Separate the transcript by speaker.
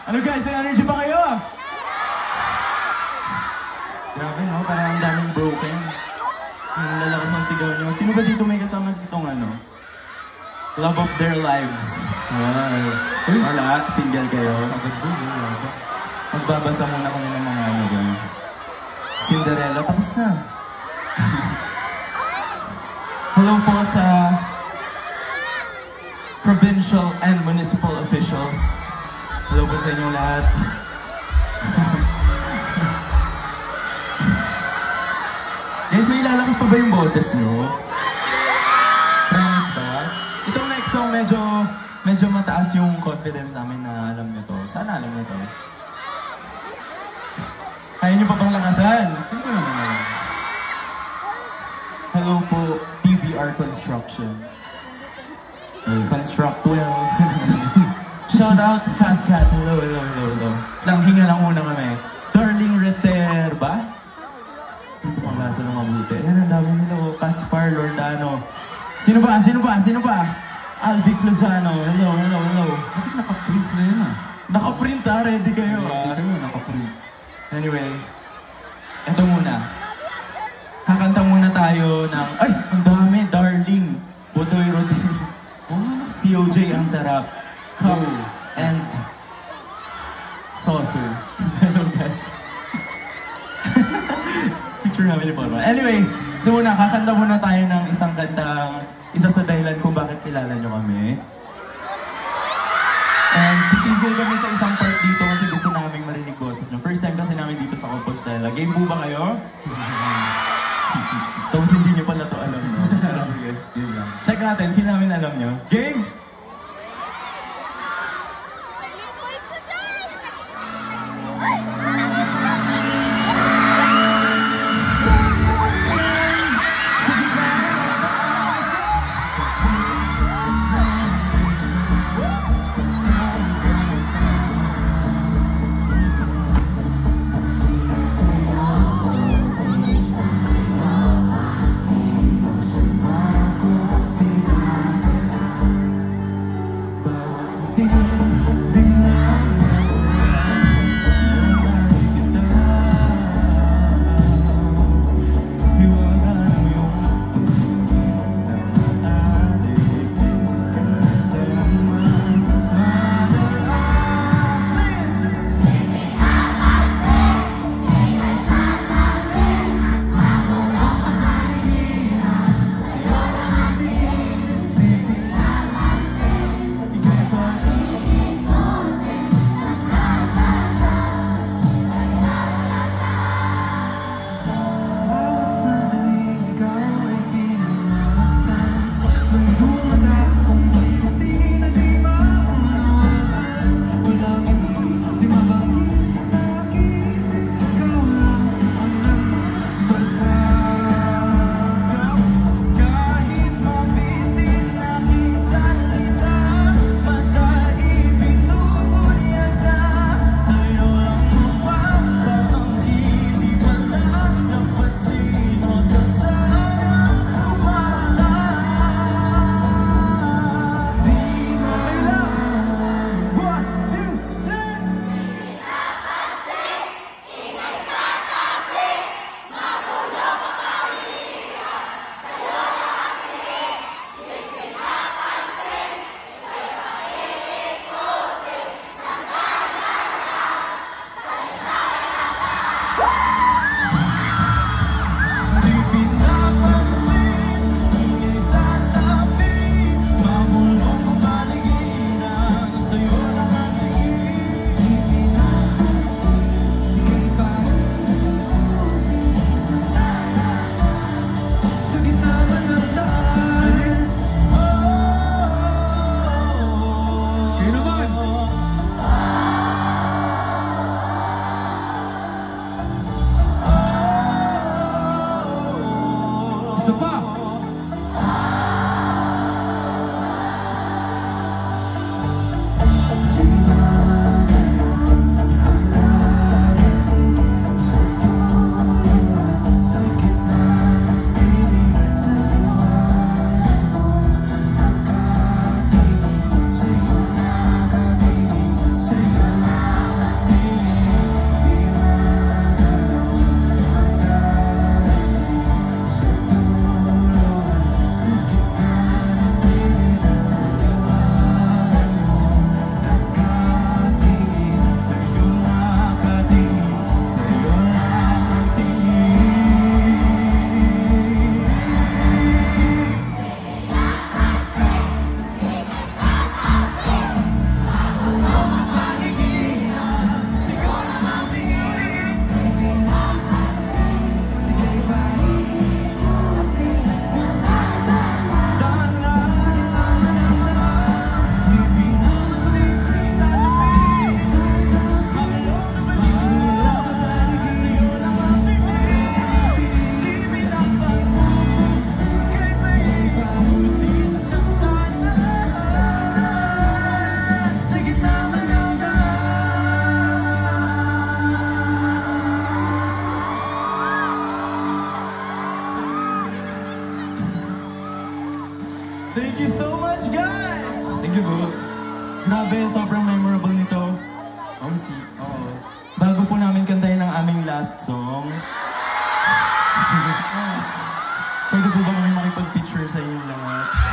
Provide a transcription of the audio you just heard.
Speaker 1: Ano guys, may energy ba kayo? Grabe no, parang ang daming broken. Ang lalakas ng sigaw nyo. Sino ba dito may kasama ditong ano? Love of their lives. Wow. Wala, single kayo.
Speaker 2: Sagad doon, wala.
Speaker 1: Magbabasa muna kami ng mga ano dyan. Cinderella, tapos na. Hello po sa provincial and municipal officials. Hello po sa inyong lahat. Guys, may lalakas pa ba yung boses nyo? Promise ba? Itong next song, medyo mataas yung confidence namin na alam nyo to. Sana alam nyo to. Kaya nyo pa bang lakasan? Hindi ko naman alam. Hello po, PBR Construction. Construct well. Shout out, Cat. Hello. Lang, hinga lang muna kami. Darling Reter ba? Hindi ko mabasa ng mabuti. Ayan, ang dami nila. Caspar Lordano. Sino pa? Alvic Lozano. Hello.
Speaker 2: Bakit naka-print na yun ah?
Speaker 1: Naka-print ah, ready kayo ah.
Speaker 2: Naka-print.
Speaker 1: Anyway, eto muna. Kakanta muna tayo ng, ay, ang dami, Darling. Botoy Rodin. COJ ang sarap. Cup and saucer. Hello guys. Picture namin yung forma. Anyway, ito muna, kakanta muna tayo ng isang kantang, isa sa dahilan kung bakit kilala nyo kami. And titigil kami sa isang part dito kasi gusto namin marinig boses nyo. First time kasi namin dito sa Compostela. Game po ba kayo? Tapos hindi nyo pala to alam, no? Sige, yun lang. Check natin, feel namin alam nyo. Game! Grabe, sobrang memorable nito. Oo. Bago po namin kantahin ang aming last song, pwede po ba kami makipag-picture sa inyong lahat?